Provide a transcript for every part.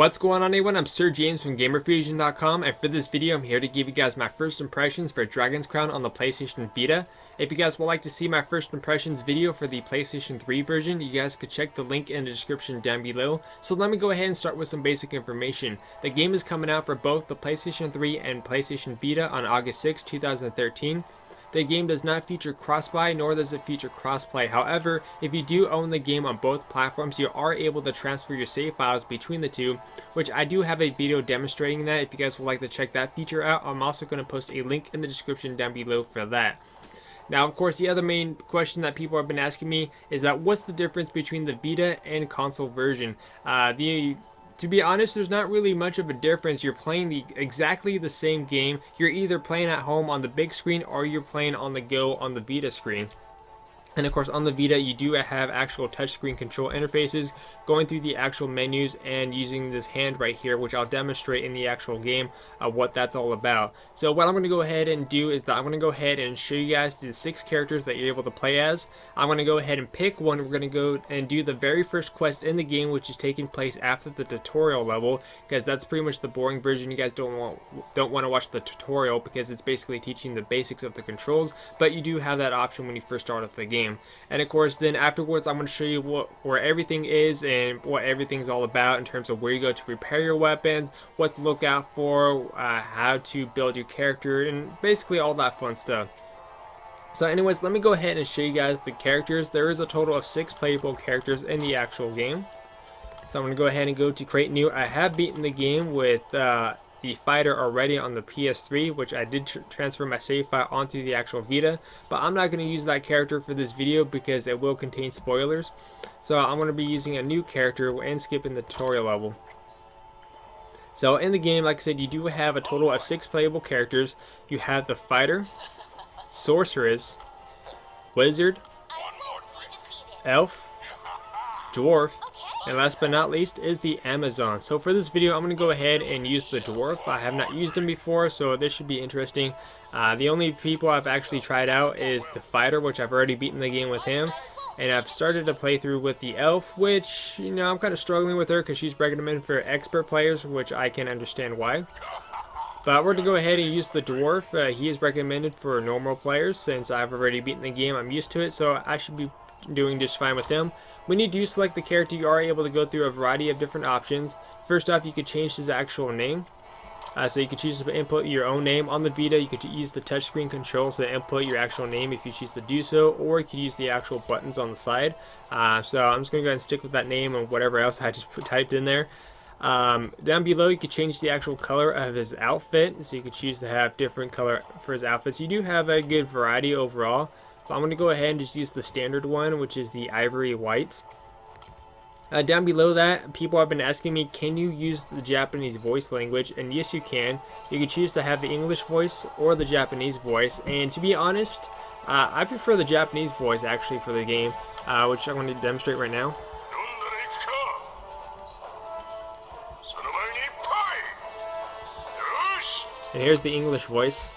What's going on, everyone? I'm Sir James from Gamerfuzion.com, and for this video I'm here to give you guys my first impressions for Dragon's Crown on the PlayStation Vita. If you guys would like to see my first impressions video for the PlayStation 3 version, you guys could check the link in the description down below. So let me go ahead and start with some basic information. The game is coming out for both the PlayStation 3 and PlayStation Vita on August 6, 2013. The game does not feature cross-buy, nor does it feature cross-play. However, if you do own the game on both platforms, you are able to transfer your save files between the two, which I do have a video demonstrating that. If you guys would like to check that feature out, I'm also going to post a link in the description down below for that. Now, of course, the other main question that people have been asking me is that what's the difference between the Vita and console version? To be honest, there's not really much of a difference. You're playing exactly the same game. You're either playing at home on the big screen or you're playing on the go on the Vita screen. And of course, on the Vita, you do have actual touchscreen control interfaces, going through the actual menus and using this hand right here, which I'll demonstrate in the actual game what that's all about. So what I'm going to go ahead and do is that I'm going to go ahead and show you guys the 6 characters that you're able to play as. I'm going to go ahead and pick one. We're going to go and do the very first quest in the game, which is taking place after the tutorial level, because that's pretty much the boring version. You guys don't want to watch the tutorial because it's basically teaching the basics of the controls, but you do have that option when you first start off the game. And of course, then afterwards I'm going to show you where everything is and what everything's all about in terms of where you go to repair your weapons, what to look out for, how to build your character, and basically all that fun stuff. So anyways, let me go ahead and show you guys the characters. There is a total of 6 playable characters in the actual game. So I'm going to go ahead and go to create new. I have beaten the game with the fighter already on the PS3, which I did transfer my save file onto the actual Vita, but I'm not going to use that character for this video because it will contain spoilers. So I'm going to be using a new character and skipping the tutorial level. So in the game, like I said, you do have a total of 6 playable characters. You have the fighter, sorceress, wizard, elf, dwarf, and last but not least is the Amazon. So for this video, I'm going to go ahead and use the dwarf. I have not used him before, so this should be interesting. The only people I've actually tried out is the fighter, which I've already beaten the game with him. And I've started to play through with the elf, which, you know, I'm kind of struggling with her because she's recommended for expert players, which I can understand why. But we're going to go ahead and use the dwarf. He is recommended for normal players since I've already beaten the game. I'm used to it, so I should be doing just fine with them. When you do select the character, you are able to go through a variety of different options. First off, you could change his actual name. So you could choose to input your own name. On the Vita, you could use the touchscreen controls to input your actual name if you choose to do so, or you could use the actual buttons on the side. So I'm just going to go ahead and stick with that name and whatever else I just typed in there. Down below, you could change the actual color of his outfit, so you could choose to have different color for his outfits. You do have a good variety overall. But I'm going to go ahead and just use the standard one, which is the ivory white. Down below that, people have been asking me, can you use the Japanese voice language? And yes, you can. You can choose to have the English voice or the Japanese voice. And to be honest, I prefer the Japanese voice actually for the game, which I'm going to demonstrate right now. And here's the English voice.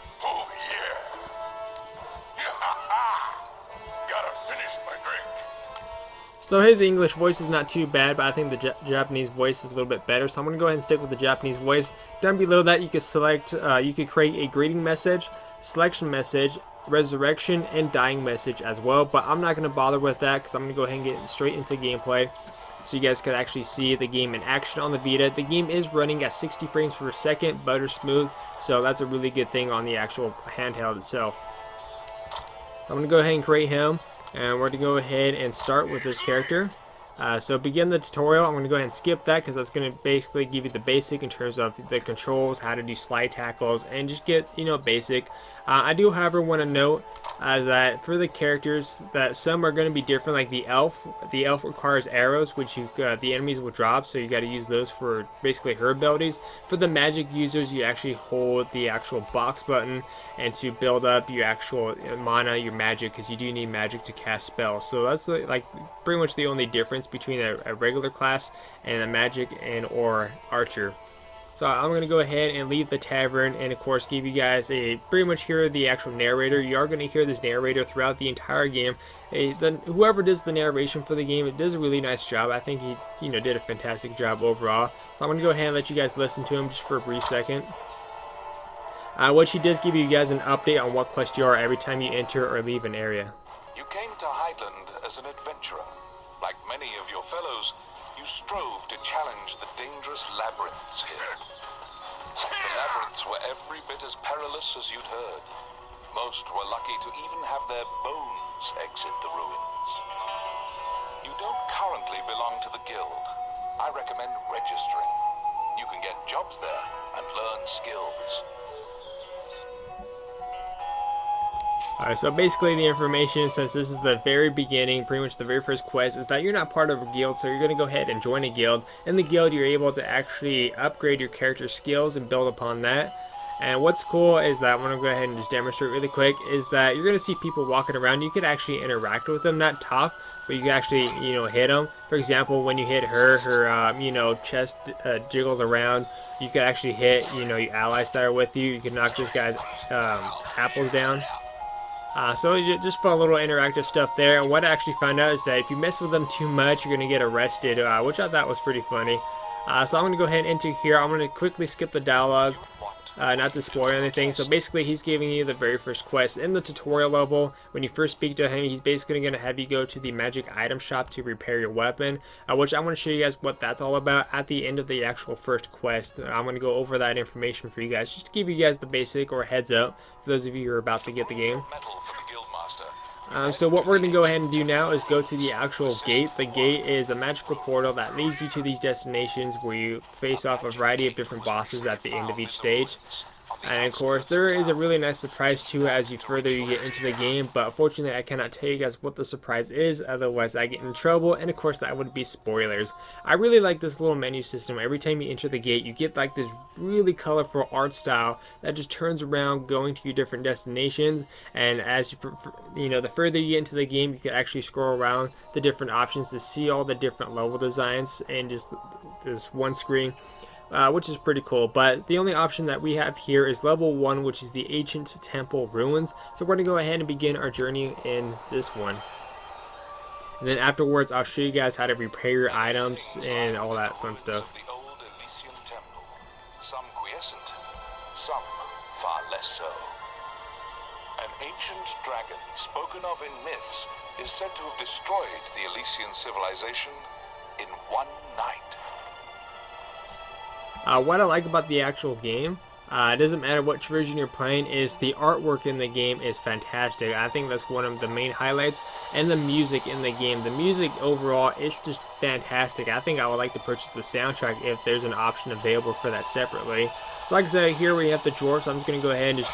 So his English voice is not too bad, but I think the Japanese voice is a little bit better. So I'm going to go ahead and stick with the Japanese voice. Down below that, you could select, you could create a greeting message, selection message, resurrection, and dying message as well. But I'm not going to bother with that because I'm going to go ahead and get straight into gameplay, so you guys could actually see the game in action on the Vita. The game is running at 60 frames per second, butter smooth, so that's a really good thing on the actual handheld itself. I'm going to go ahead and create him. And we're going to go ahead and start with this character. So begin the tutorial. I'm going to go ahead and skip that because that's going to basically give you the basic in terms of the controls, how to do slide tackles, and just get, you know, basic. I do, however, want to note that for the characters, that some are going to be different. Like the elf requires arrows, which the enemies will drop, so you got to use those for basically her abilities. For the magic users, you actually hold the actual box button and to build up your actual mana, your magic, because you do need magic to cast spells. So that's like pretty much the only difference between a regular class and a magic and or archer. So I'm going to go ahead and leave the tavern and of course give you guys a pretty much hear the actual narrator. You are going to hear this narrator throughout the entire game. Whoever does the narration for the game, it does a really nice job. I think he did a fantastic job overall. So I'm going to go ahead and let you guys listen to him just for a brief second. What she does give you guys an update on what quest you are every time you enter or leave an area. You came to Highland as an adventurer. Like many of your fellows, you strove to challenge the dangerous labyrinths here. The labyrinths were every bit as perilous as you'd heard. Most were lucky to even have their bones exit the ruins. You don't currently belong to the guild. I recommend registering. You can get jobs there and learn skills. Alright, so basically the information, since this is the very beginning, pretty much the very first quest, is that you're not part of a guild, so you're going to go ahead and join a guild. In the guild, you're able to actually upgrade your character's skills and build upon that. And what's cool is that, I'm going to go ahead and just demonstrate really quick, is that you're going to see people walking around. You could actually interact with them, not talk, but you can actually, hit them. For example, when you hit her chest jiggles around. You could actually hit, your allies that are with you. You can knock this guy's apples down. So just fun little interactive stuff there. And what I actually found out is that if you mess with them too much, you're going to get arrested, which I thought was pretty funny. So I'm going to go ahead and enter here. I'm going to quickly skip the dialogue, not to spoil anything. So basically, he's giving you the very first quest. In the tutorial level, when you first speak to him, he's basically going to have you go to the magic item shop to repair your weapon, which I want to show you guys what that's all about at the end of the actual first quest. I'm going to go over that information for you guys, just to give you guys the basic or heads up for those of you who are about to get the game. So what we're going to go ahead and do now is go to the actual gate. The gate is a magical portal that leads you to these destinations where you face off a variety of different bosses at the end of each stage. And of course, there is a really nice surprise too as you get into the game, but unfortunately I cannot tell you guys what the surprise is, otherwise I get in trouble, and of course that would be spoilers. I really like this little menu system. Every time you enter the gate, you get like this really colorful art style that just turns around going to your different destinations, and as the further you get into the game, you can actually scroll around the different options to see all the different level designs in just this one screen. Which is pretty cool, but the only option that we have here is level 1, which is the ancient temple ruins. So we're going to go ahead and begin our journey in this one, and then afterwards I'll show you guys how to repair your items and all that fun stuff. The old Elysian temple, some quiescent, some far less so. An ancient dragon spoken of in myths is said to have destroyed the Elysian civilization in one night. What I like about the actual game, it doesn't matter which version you're playing, is the artwork in the game is fantastic. I think that's one of the main highlights, and the music in the game. The music overall is just fantastic. I think I would like to purchase the soundtrack if there's an option available for that separately. So like I said, here we have the dwarfs. I'm just going to go ahead and just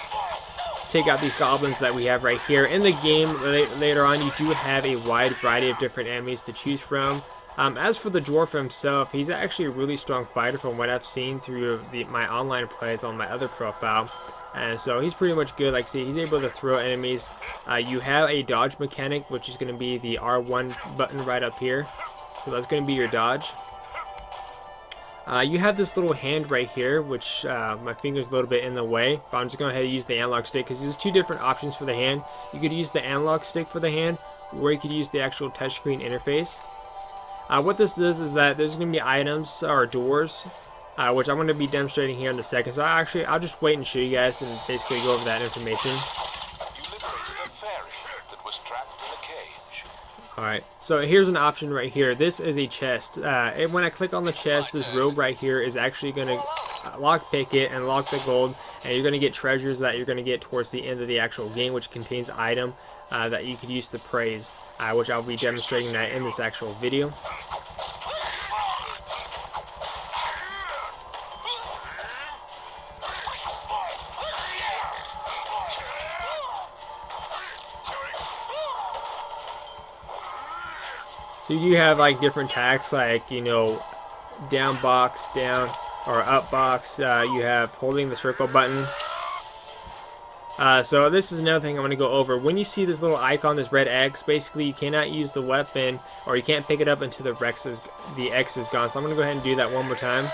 take out these goblins that we have right here. In the game, later on, you do have a wide variety of different enemies to choose from. As for the dwarf himself, he's actually a really strong fighter from what I've seen through my online plays on my other profile. And so he's pretty much good. Like, see, he's able to throw enemies. You have a dodge mechanic, which is going to be the R1 button right up here. So that's going to be your dodge. You have this little hand right here, which my finger's a little bit in the way, but I'm just going to go ahead and use the analog stick because there's two different options for the hand. You could use the analog stick for the hand, or you could use the actual touchscreen interface. What this does is that there's going to be items or doors, which I'm going to be demonstrating here in a second. So I'll just wait and show you guys and basically go over that information. You liberated a fairy that was trapped in a cage. Alright, so here's an option right here. This is a chest. And when I click on the chest, this robe right here is actually going to lockpick it and lock the gold. And you're going to get treasures that you're going to get towards the end of the actual game, which contains item that you could use to praise. Which I'll be demonstrating that in this actual video. So you do have like different attacks, like down box, down, or up box. You have holding the circle button. So this is another thing I'm going to go over. When you see this little icon, this red X, basically you cannot use the weapon, or you can't pick it up until the X is gone. So I'm going to go ahead and do that one more time.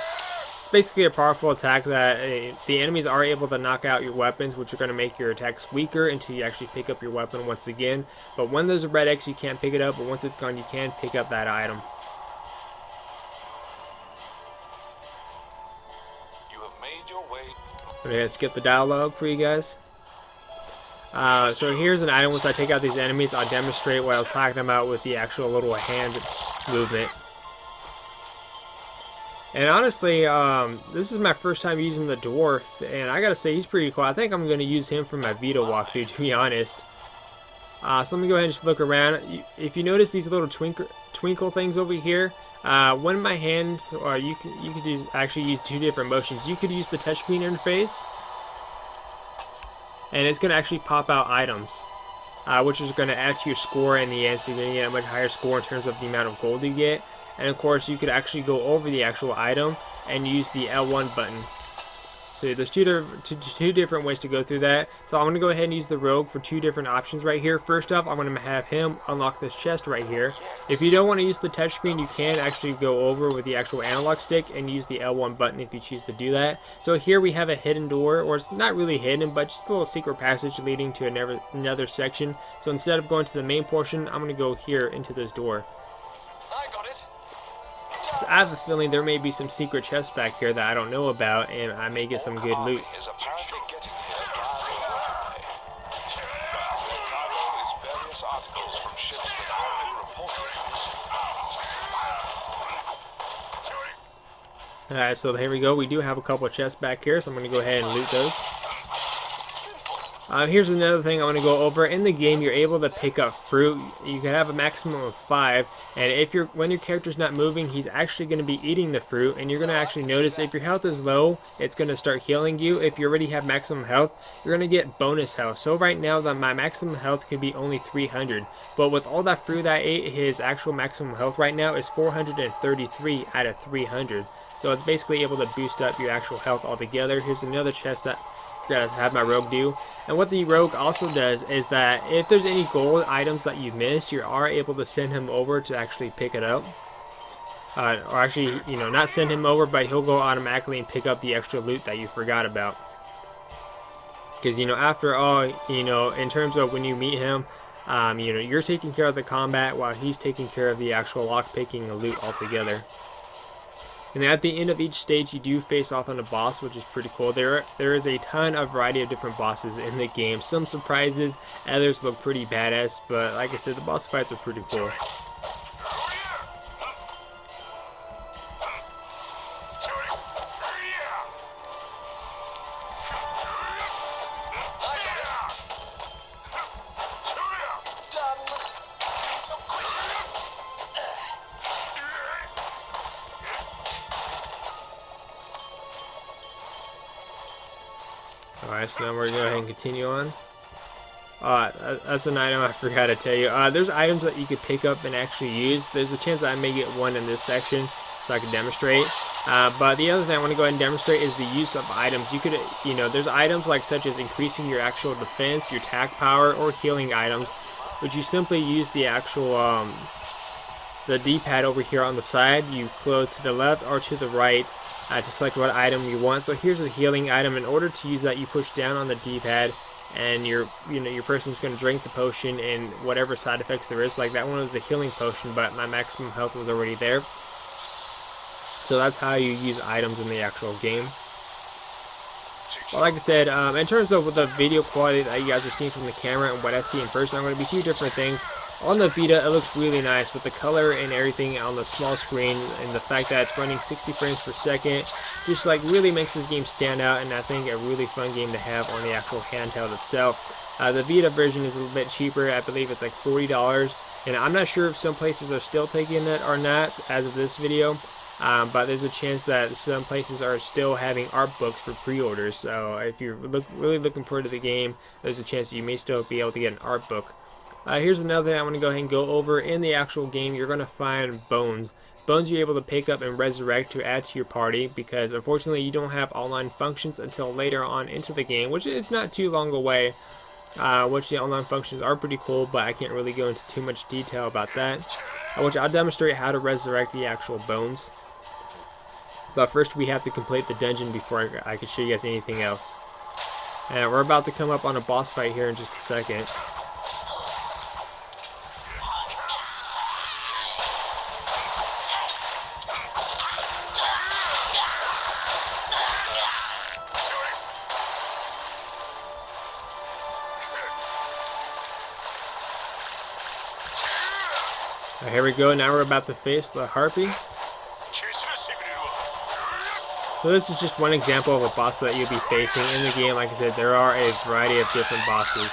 It's basically a powerful attack that the enemies are able to knock out your weapons, which are going to make your attacks weaker until you actually pick up your weapon once again. But when there's a red X, you can't pick it up, but once it's gone, you can pick up that item. You have made your way. I'm going to skip the dialogue for you guys. So here's an item. Once I take out these enemies, I'll demonstrate what I was talking about with the actual little hand movement. And honestly, this is my first time using the dwarf, and I gotta say he's pretty cool. I think I'm gonna use him for my Vita walkthrough, to be honest. So let me go ahead and just look around. If you notice these little twinkle things over here, when my hand, or you could actually use two different motions. You could use the touchscreen interface, and it's gonna actually pop out items, which is gonna add to your score in the end. So you're gonna get a much higher score in terms of the amount of gold you get. And of course, you could actually go over the actual item and use the L1 button. So there's two different ways to go through that. So I'm going to go ahead and use the rogue for two different options right here. First up, I'm going to have him unlock this chest right here. If you don't want to use the touchscreen, you can actually go over with the actual analog stick and use the L1 button if you choose to do that. So here we have a hidden door, or it's not really hidden, but just a little secret passage leading to another section. So instead of going to the main portion, I'm going to go here into this door. I have a feeling there may be some secret chests back here that I don't know about, and I may get some good loot. Alright, so here we go. We do have a couple of chests back here, so I'm going to go ahead and loot those. Here's another thing I want to go over. In the game, you're able to pick up fruit. You can have a maximum of 5, and when your character's not moving, he's actually going to be eating the fruit, and you're going to actually notice if your health is low, it's going to start healing you. If you already have maximum health, you're going to get bonus health. So right now, my maximum health could be only 300, but with all that fruit I ate, his actual maximum health right now is 433 out of 300. So it's basically able to boost up your actual health altogether. Here's another chest that I have my rogue do. And what the rogue also does is that if there's any gold items that you missed, you are able to send him over to actually pick it up. Or actually, not send him over, but he'll go automatically and pick up the extra loot that you forgot about. Because, after all, in terms of when you meet him, you're taking care of the combat while he's taking care of the actual lockpicking and loot altogether. And at the end of each stage, you do face off on a boss, which is pretty cool. There is a ton of variety of different bosses in the game. Some surprises, others look pretty badass, but like I said, the boss fights are pretty cool. Alright, so now we're going to go ahead and continue on. That's an item I forgot to tell you. There's items that you could pick up and actually use. There's a chance that I may get one in this section so I can demonstrate. But the other thing I want to go ahead and demonstrate is the use of items. You could, there's items such as increasing your actual defense, your attack power, or healing items, which you simply use the actual, the D-pad over here on the side. You go to the left or to the right to select what item you want. So here's a healing item. In order to use that, you push down on the D-pad, and your person's going to drink the potion, and whatever side effects there is. Like that one was a healing potion, but my maximum health was already there. So that's how you use items in the actual game. Well, like I said, in terms of the video quality that you guys are seeing from the camera and what I see in person, I'm going to be two different things. On the Vita, it looks really nice with the color and everything on the small screen, and the fact that it's running 60 frames per second just really makes this game stand out, and I think a really fun game to have on the actual handheld itself. The Vita version is a little bit cheaper. I believe it's like $40, and I'm not sure if some places are still taking it or not as of this video. But there's a chance that some places are still having art books for pre-orders, so if you're really looking forward to the game, there's a chance that you may still be able to get an art book. Here's another thing I want to go ahead and go over. In the actual game, you're going to find bones. Bones you're able to pick up and resurrect to add to your party, because unfortunately you don't have online functions until later on into the game, which is not too long away. Which the online functions are pretty cool, but I can't really go into too much detail about that. Which I'll demonstrate how to resurrect the actual bones. But first we have to complete the dungeon before I can show you guys anything else. And we're about to come up on a boss fight here in just a second. Here we go, now we're about to face the Harpy. So this is just one example of a boss that you'll be facing in the game. Like I said, there are a variety of different bosses.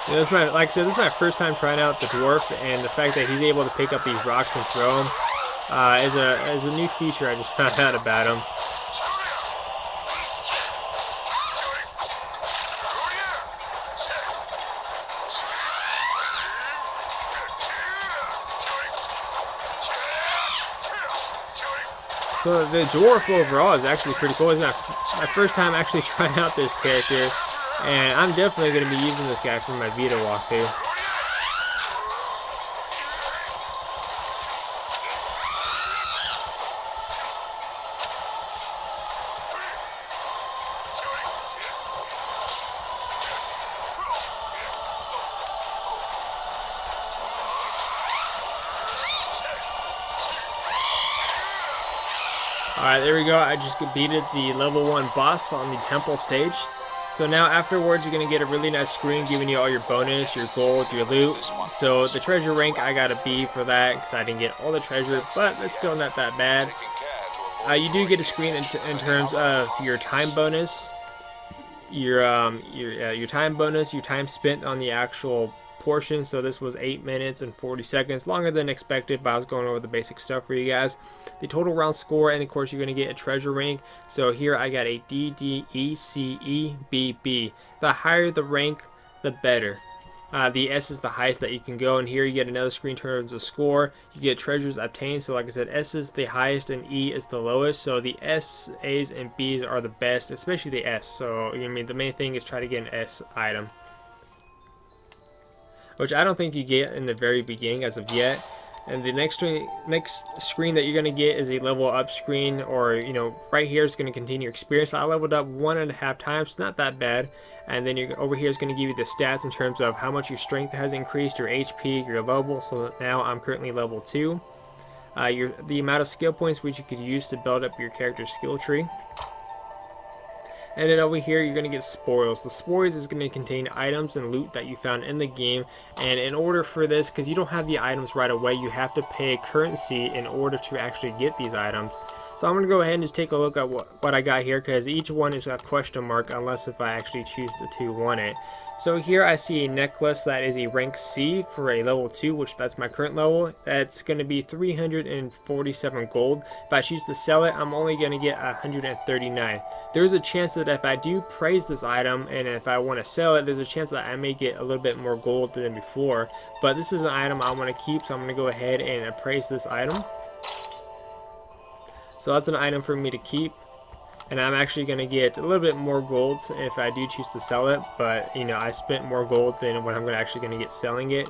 Yeah, like I said, this is my first time trying out the dwarf, and the fact that he's able to pick up these rocks and throw them is a new feature I just found out about him. So the dwarf overall is actually pretty cool. It's my first time actually trying out this character, and I'm definitely going to be using this guy for my Vita walkthrough. Alright, there we go. I just beated the level 1 boss on the temple stage. So now afterwards you're going to get a really nice screen giving you all your bonus, your gold, your loot. So the treasure rank, I got a B for that because I didn't get all the treasure, but it's still not that bad. You do get a screen in terms of your time bonus, your time bonus, your time spent on the actual portion. So this was 8 minutes and 40 seconds, longer than expected, but I was going over the basic stuff for you guys. The total round score, and of course you're going to get a treasure rank. So here I got a D, D, E, C, E, B, B. The higher the rank, the better. The S is the highest that you can go, and here you get another screen in terms of score. You get treasures obtained. So like I said, S is the highest and E is the lowest. So the S, A's, and B's are the best, especially the S. So I mean, the main thing is try to get an S item, which I don't think you get in the very beginning as of yet. And the next screen that you're going to get is a level up screen, or right here is going to continue your experience. I leveled up 1.5 times, not that bad. And then over here is going to give you the stats in terms of how much your strength has increased, your HP, your level. So now I'm currently level 2. The amount of skill points which you could use to build up your character's skill tree. And then over here you're going to get spoils. The spoils is going to contain items and loot that you found in the game, and in order for this, because you don't have the items right away, you have to pay currency in order to actually get these items. So I'm going to go ahead and just take a look at what I got here, because each one is a question mark unless if I actually choose to want it. So here I see a necklace that is a rank C for a level 2, which that's my current level. That's going to be 347 gold. If I choose to sell it, I'm only going to get 139. There's a chance that if I do praise this item and if I want to sell it, there's a chance that I may get a little bit more gold than before. But this is an item I want to keep, so I'm going to go ahead and appraise this item. So that's an item for me to keep. And I'm actually going to get a little bit more gold if I do choose to sell it. But, I spent more gold than what I'm actually going to get selling it.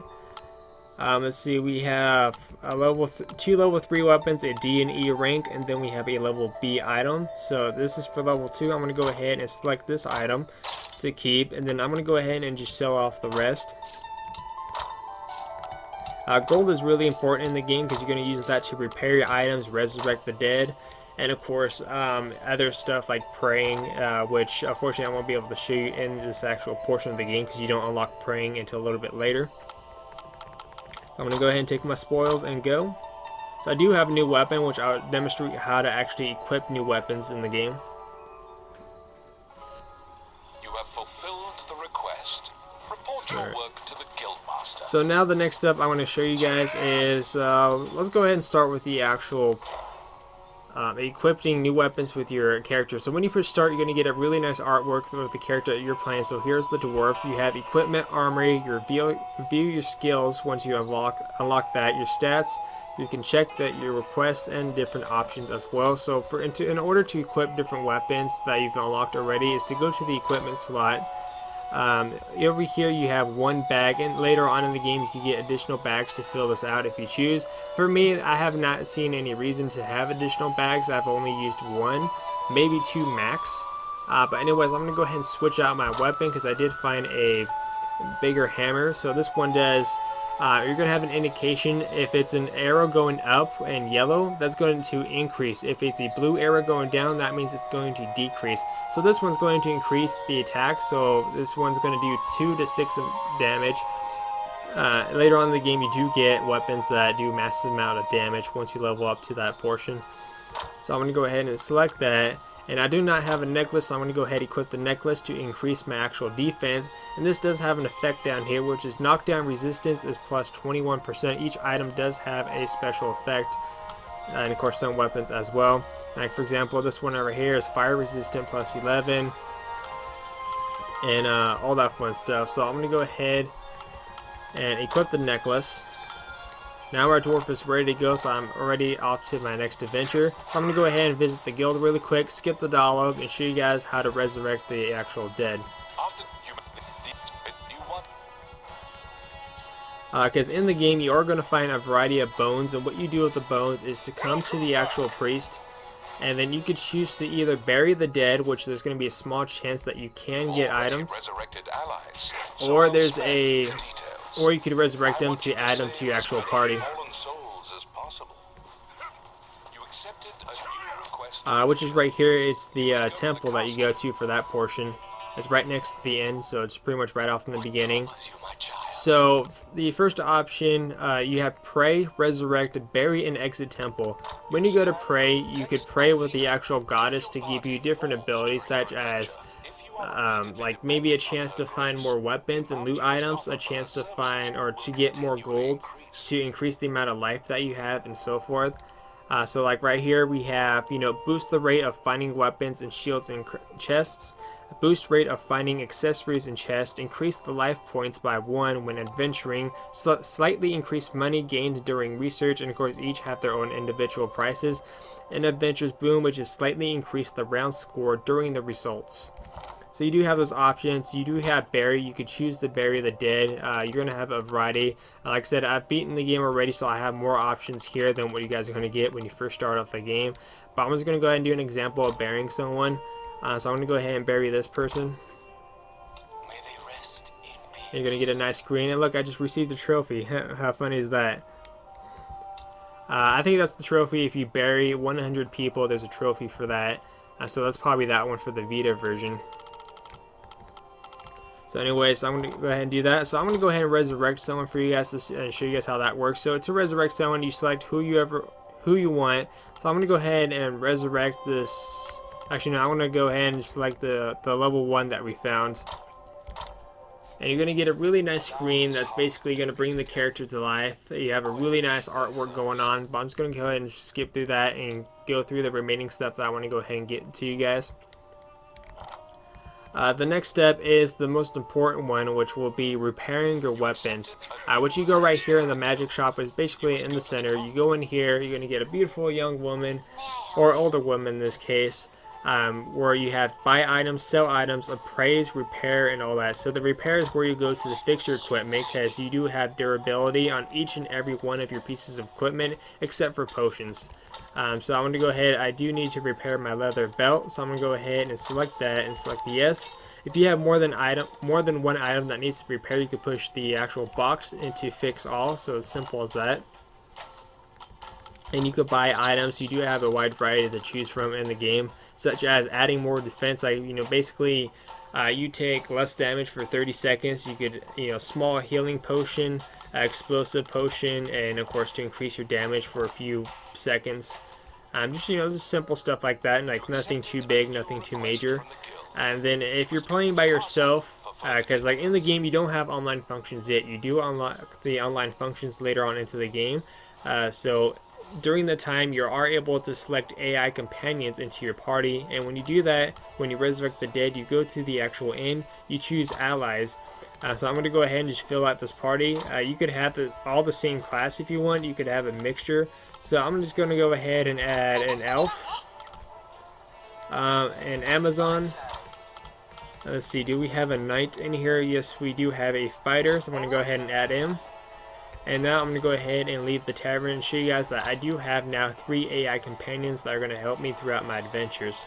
Let's see, we have a two level 3 weapons, a D and E rank, and then we have a level B item. So this is for level 2. I'm going to go ahead and select this item to keep. And then I'm going to go ahead and just sell off the rest. Gold is really important in the game because you're going to use that to repair your items, resurrect the dead. And of course, other stuff like praying, which unfortunately I won't be able to show you in this actual portion of the game because you don't unlock praying until a little bit later. I'm going to go ahead and take my spoils and go. So I do have a new weapon, which I'll demonstrate how to actually equip new weapons in the game. You have fulfilled the request. Report your work to the guildmaster. So now the next step I want to show you guys is, let's go ahead and start with the actual equipping new weapons with your character. So when you first start, you're going to get a really nice artwork with the character that you're playing. So here's the dwarf. You have equipment, armory, your view your skills once you unlock that, your stats. You can check that your requests and different options as well. So in order to equip different weapons that you've unlocked already is to go to the equipment slot. Over here you have one bag, and later on in the game you can get additional bags to fill this out if you choose. For me, I have not seen any reason to have additional bags. I've only used one, maybe two max. But anyways, I'm going to go ahead and switch out my weapon because I did find a bigger hammer. So this one does, you're going to have an indication if it's an arrow going up and yellow, that's going to increase. If it's a blue arrow going down, that means it's going to decrease. So this one's going to increase the attack, so this one's going to do 2 to 6 damage. Later on in the game you do get weapons that do massive amount of damage once you level up to that portion. So I'm going to go ahead and select that. And I do not have a necklace, so I'm going to go ahead and equip the necklace to increase my actual defense. And this does have an effect down here, which is knockdown resistance is plus 21%. Each item does have a special effect, and of course some weapons as well. Like for example, this one over here is fire resistant plus 11, and all that fun stuff. So I'm going to go ahead and equip the necklace. Now our dwarf is ready to go, so I'm already off to my next adventure. I'm going to go ahead and visit the guild really quick, skip the dialogue, and show you guys how to resurrect the actual dead. Because in the game you are going to find a variety of bones, and what you do with the bones is to come to the actual priest, and then you could choose to either bury the dead, which there's going to be a small chance that you can get items, or you could resurrect them to add them to your actual party. Which is right here. It's the temple that you go to for that portion. It's right next to the end, so it's pretty much right off in the beginning. So the first option, you have pray, resurrect, bury, and exit temple. When you go to pray, you could pray with the actual goddess to give you different abilities, such as like maybe a chance to find more weapons and loot items, a chance to find or to get more gold to increase the amount of life that you have, and so forth. So like right here we have, boost the rate of finding weapons and shields in chests, boost rate of finding accessories in chests, increase the life points by 1 when adventuring, slightly increase money gained during research, and of course each have their own individual prices, and adventures boom, which is slightly increase the round score during the results. So you do have those options. You do have bury. You could choose to bury the dead. You're going to have a variety. Like I said, I've beaten the game already, so I have more options here than what you guys are going to get when you first start off the game. But I'm just going to go ahead and do an example of burying someone. So I'm going to go ahead and bury this person. May they rest in peace. And you're going to get a nice screen. And look, I just received a trophy. How funny is that? I think that's the trophy. If you bury 100 people, there's a trophy for that. So that's probably that one for the Vita version. So anyways, I'm going to go ahead and do that. So I'm going to go ahead and resurrect someone for you guys to show you guys how that works. So to resurrect someone, you select who you want. So I'm going to go ahead and resurrect this. Actually, no, I'm going to go ahead and select the level 1 that we found. And you're going to get a really nice screen that's basically going to bring the character to life. You have a really nice artwork going on. But I'm just going to go ahead and skip through that and go through the remaining stuff that I want to go ahead and get to you guys. The next step is the most important one, which will be repairing your weapons. What you go right here in the magic shop is basically in the center. You go in here, you're going to get a beautiful young woman, or older woman in this case, where you have buy items, sell items, appraise, repair, and all that. So the repair is where you go to fix your equipment, because you do have durability on each and every one of your pieces of equipment, except for potions. So I'm going to go ahead, I do need to repair my leather belt, so I'm going to go ahead and select that and select yes. If you have more than one item that needs to be repaired, you can push the actual box into fix all, so it's simple as that. And you could buy items. You do have a wide variety to choose from in the game, such as adding more defense, like basically you take less damage for 30 seconds. You could small healing potion, explosive potion, and of course to increase your damage for a few seconds. Just simple stuff like that, and like nothing too big, nothing too major. And then if you're playing by yourself, because like in the game you don't have online functions yet, you do unlock the online functions later on into the game. So during the time you are able to select AI companions into your party, and when you do that, when you resurrect the dead, you go to the actual inn, you choose allies. So I'm going to go ahead and just fill out this party. You could have all the same class if you want. You could have a mixture. So I'm just going to go ahead and add an elf, an Amazon. Let's see, do we have a knight in here? Yes, we do have a fighter, so I'm going to go ahead and add him. And now I'm going to go ahead and leave the tavern and show you guys that I do have now 3 AI companions that are going to help me throughout my adventures.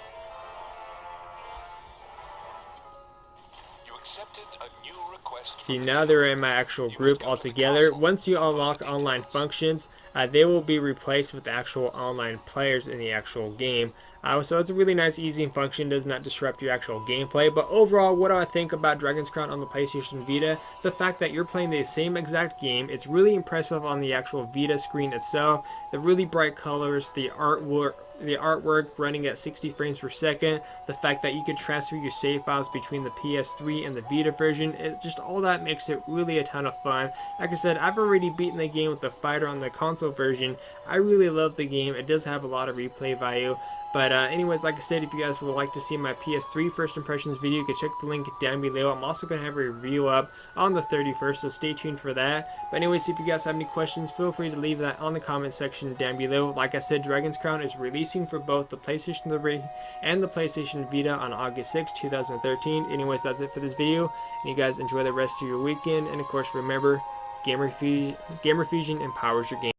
You accepted a new request. See, now they're in my actual group altogether. Once you unlock online functions, they will be replaced with actual online players in the actual game. So it's a really nice, easy function, does not disrupt your actual gameplay. But overall, what do I think about Dragon's Crown on the PlayStation Vita? The fact that you're playing the same exact game, it's really impressive on the actual Vita screen itself. The really bright colors, the artwork running at 60 frames per second, the fact that you can transfer your save files between the PS3 and the Vita version, just all that makes it really a ton of fun. Like I said, I've already beaten the game with the fighter on the console version. I really love the game. It does have a lot of replay value. But anyways, like I said, if you guys would like to see my PS3 first impressions video, you can check the link down below. I'm also going to have a review up on the 31st, so stay tuned for that. But anyways, if you guys have any questions, feel free to leave that on the comment section down below. Like I said, Dragon's Crown is releasing for both the PlayStation 3 and the PlayStation Vita on August 6, 2013. Anyways, that's it for this video. And you guys enjoy the rest of your weekend. And of course, remember, Gamerfuzion empowers your game.